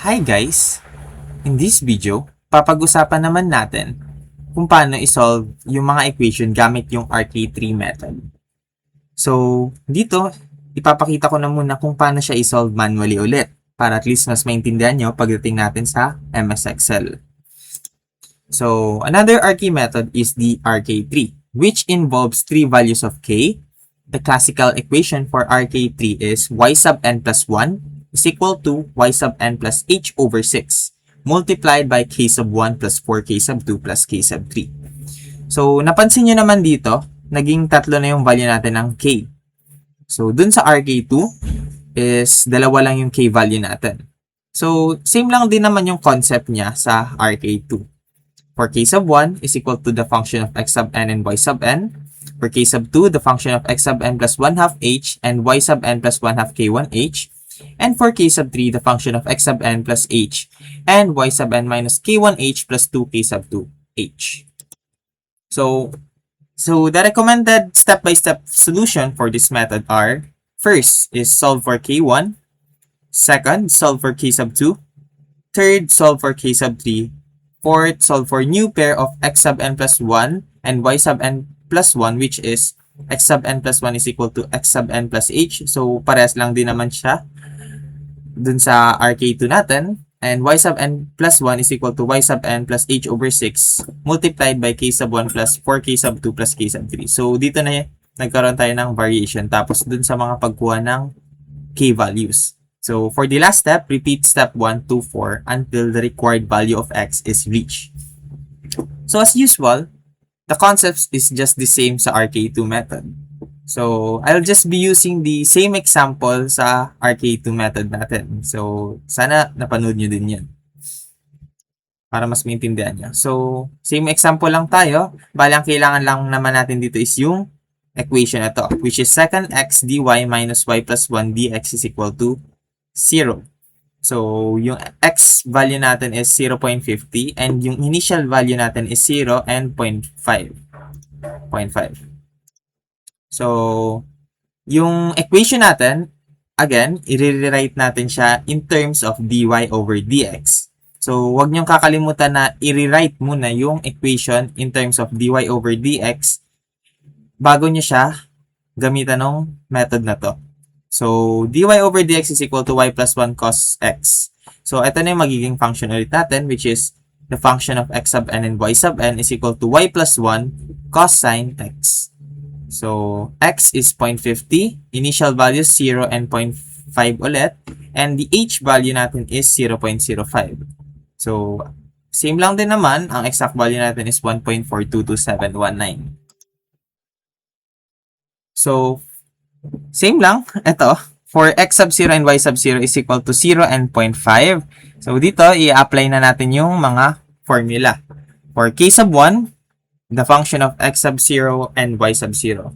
Hi guys! In this video, papag-usapan naman natin kung paano isolve yung mga equation gamit yung RK3 method. So, dito, ipapakita ko na muna kung paano siya isolve manually ulit para at least mas maintindihan nyo pagdating natin sa MS Excel. So, another RK method is the RK3, which involves three values of K. The classical equation for RK3 is y sub n plus 1 is equal to y sub n plus h over 6 multiplied by k sub 1 plus 4k sub 2 plus k sub 3. So, napansin nyo naman dito, naging tatlo na yung value natin ng k. So, dun sa RK2 is dalawa lang yung k value natin. So, same lang din naman yung concept niya sa RK2. For k sub 1 is equal to the function of x sub n and y sub n. For k sub 2, the function of x sub n plus 1 half h and y sub n plus 1 half k1h. And for k sub 3, the function of x sub n plus h and y sub n minus k1h plus 2k sub 2h. So the recommended step-by-step solution for this method are: first is solve for k1, second, solve for k sub 2, third, solve for k sub 3, fourth, solve for new pair of x sub n plus 1 and y sub n plus 1, which is x sub n plus 1 is equal to x sub n plus h. So, parehas lang din naman siya dun sa RK2 natin. And y sub n plus 1 is equal to y sub n plus h over 6 multiplied by k sub 1 plus 4k sub 2 plus k sub 3. So, dito na nagkaroon tayo ng variation. Tapos, dun sa mga pagkuha ng k values. So, for the last step, repeat step 1 to 4 until the required value of x is reached. So, as usual, the concept is just the same sa RK2 method. So, I'll just be using the same example sa RK2 method natin. So, sana napanood nyo din yan para mas maintindihan nyo. So, same example lang tayo. Bali, ang kailangan lang naman natin dito is yung equation na to, which is second x dy minus y plus 1 dx is equal to 0. So, yung x value natin is 0.50 and yung initial value natin is 0 and 0.5. So, yung equation natin, again, i-rewrite natin siya in terms of dy over dx. So, wag niyong kakalimutan na i-rewrite muna yung equation in terms of dy over dx bago niyo siya gamitan ng method na to. So, dy over dx is equal to y plus 1 cos x. So, ito na yung magiging function ulit natin, which is the function of x sub n and y sub n is equal to y plus 1 cos sine x. So, x is 0.50, initial value 0 and 0.5 ulit, and the h value natin is 0.05. So, same lang din naman, ang exact value natin is 1.422719. So, same lang, ito, for x sub 0 and y sub 0 is equal to 0 and 0.5. So, dito, i-apply na natin yung mga formula. For k sub 1, the function of x sub 0 and y sub 0.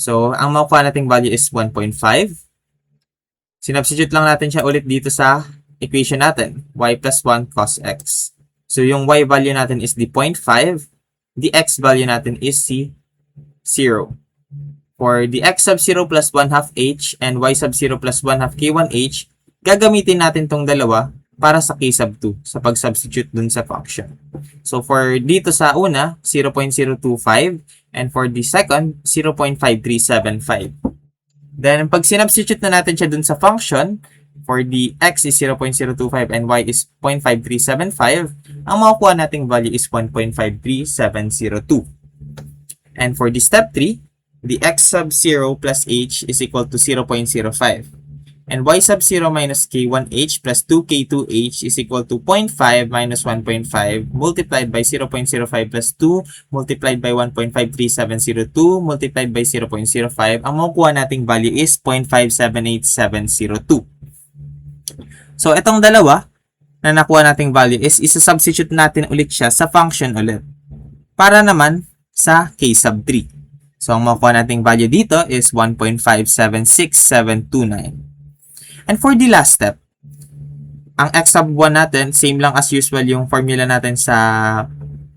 So, ang makukuha nating value is 1.5. Sinubstitute lang natin siya ulit dito sa equation natin, y plus 1 cos x. So, yung y value natin is the 0.5. The x value natin is si 0. For the x sub 0 plus 1 half h and y sub 0 plus 1 half k1h, gagamitin natin tong dalawa para sa k sub 2 sa pag-substitute dun sa function. So, for dito sa una, 0.025 and for the second, 0.5375. Then, pag sinubstitute na natin siya dun sa function, for the x is 0.025 and y is 0.5375, ang makukuha nating value is 1.53702. And for the step 3, the x sub 0 plus h is equal to 0.05. And y sub 0 minus k1h plus 2k2h is equal to 0.5 minus 1.5 multiplied by 0.05 plus 2 multiplied by 1.53702 multiplied by 0.05. Ang makukuha nating value is 0.578702. So, itong dalawa na nakuha nating value is isa-substitute natin ulit siya sa function ulit para naman sa k sub 3. So, ang makukuha nating value dito is 1.576729. And for the last step, ang x sub 1 natin, same lang as usual yung formula natin sa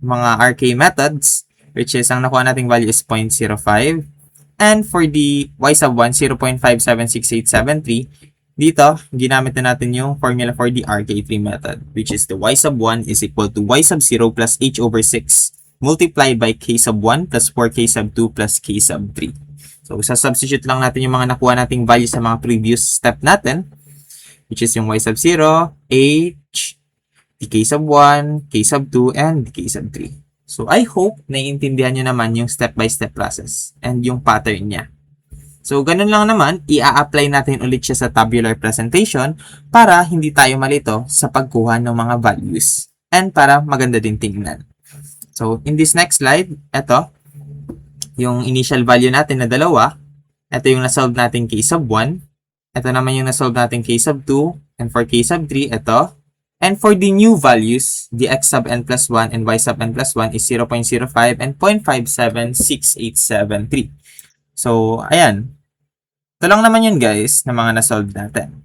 mga RK methods, which is ang nakuha nating value is 0.05. And for the y sub 1, 0.576873, dito, ginamit na natin yung formula for the RK3 method, which is the y sub 1 is equal to y sub 0 plus h over 6 multiplied by k sub 1 plus 4k sub 2 plus k sub 3. So, substitute lang natin yung mga nakuha nating value sa mga previous step natin, which is yung y sub 0, h, k sub 1, k sub 2, and k sub 3. So, I hope naiintindihan nyo naman yung step-by-step process and yung pattern niya. So, ganun lang naman, i-apply natin ulit siya sa tabular presentation para hindi tayo malito sa pagkuha ng mga values and para maganda din tingnan. So, in this next slide, ito, yung initial value natin na dalawa, ito yung nasolve natin k sub 1, ito naman yung nasolve natin k sub 2, and for k sub 3, ito. And for the new values, the x sub n plus 1 and y sub n plus 1 is 0.05 and 0.576873. So, ayan. Ito lang naman yun guys na mga nasolve natin.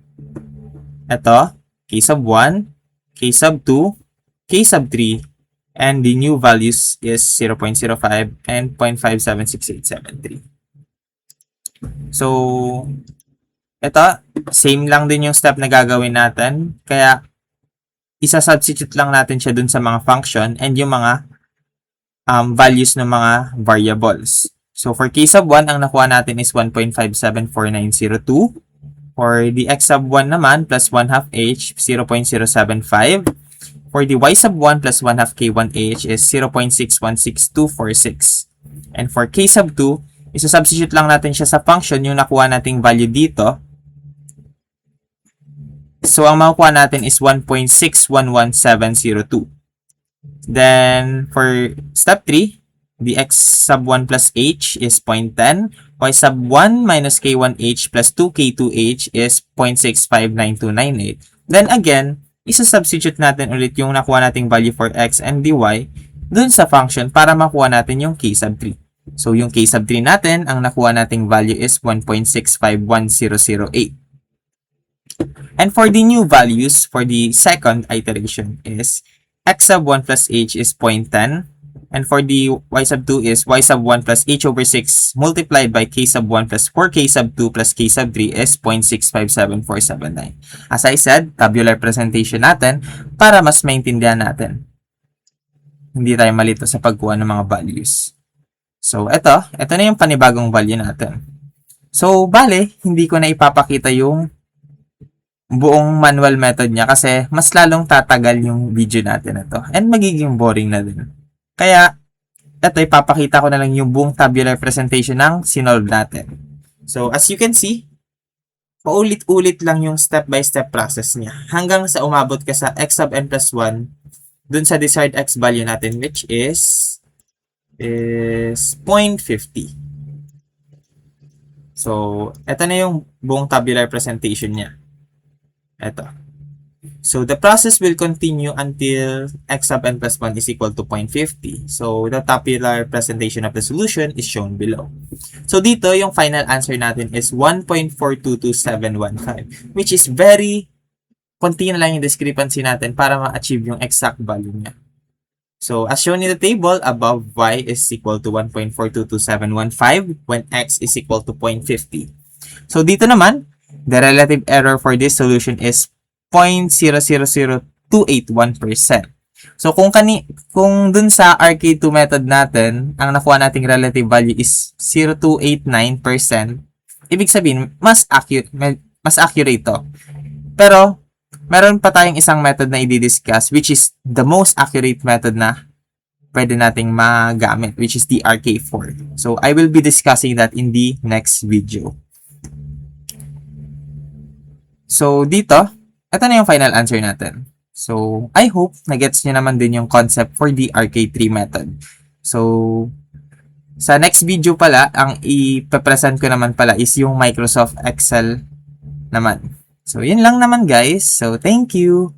Ito, k sub 1, k sub 2, k sub 3, and the new values is 0.05 and 0.576873. So, ito, same lang din yung step na gagawin natin. Kaya, isa-substitute lang natin siya dun sa mga function and yung mga values ng mga variables. So, for k sub 1, ang nakuha natin is 1.574902. For the x sub 1 naman, plus 1 half h, 0.075. For the y sub 1 plus 1 half k1h is 0.616246. And for k sub 2, isa-substitute lang natin siya sa function yung nakuha nating value dito. So, ang makukuha natin is 1.611702. Then, for step 3, the x sub 1 plus h is 0.10. Y sub 1 minus k1h plus 2k2h is 0.659298. Then again, isa-substitute natin ulit yung nakuha nating value for x and dy dun sa function para makuha natin yung k sub 3. So, yung k sub 3 natin, ang nakuha nating value is 1.651008. And for the new values for the second iteration is x sub 1 plus h is 0.10. And for the y sub 2 is y sub 1 plus h over 6 multiplied by k sub 1 plus 4k sub 2 plus k sub 3 is 0.657479. As I said, tabular presentation natin para mas maintindihan natin. Hindi tayo malito sa pagkuha ng mga values. So, ito na yung panibagong value natin. So, bale, hindi ko na ipapakita yung buong manual method niya kasi mas lalong tatagal yung video natin ito and magiging boring na din. Kaya, ito ipapakita ko na lang yung buong tabular presentation ng sinolve natin. So, as you can see, paulit-ulit lang yung step-by-step process niya hanggang sa umabot ka sa x sub n plus 1 dun sa desired x value natin which is 0.50. So, ito na yung buong tabular presentation niya. Ito. So, the process will continue until x sub n plus 1 is equal to 0.50. So, the tabular presentation of the solution is shown below. So, dito, yung final answer natin is 1.422715, which is konti na lang yung discrepancy natin para ma-achieve yung exact value niya. So, as shown in the table above, y is equal to 1.422715 when x is equal to 0.50. So, dito naman, the relative error for this solution is 0.000281%. So, kung dun sa RK2 method natin, ang nakuha nating relative value is 0.0289%, ibig sabihin, mas accurate to. Pero, meron pa tayong isang method na i-discuss which is the most accurate method na pwede nating magamit, which is the RK4. So, I will be discussing that in the next video. So, dito, ito na yung final answer natin. So, I hope na-gets nyo naman din yung concept for the RK3 method. So, sa next video pala, ang ipapresent ko naman pala is yung Microsoft Excel naman. So, yun lang naman guys. So, thank you!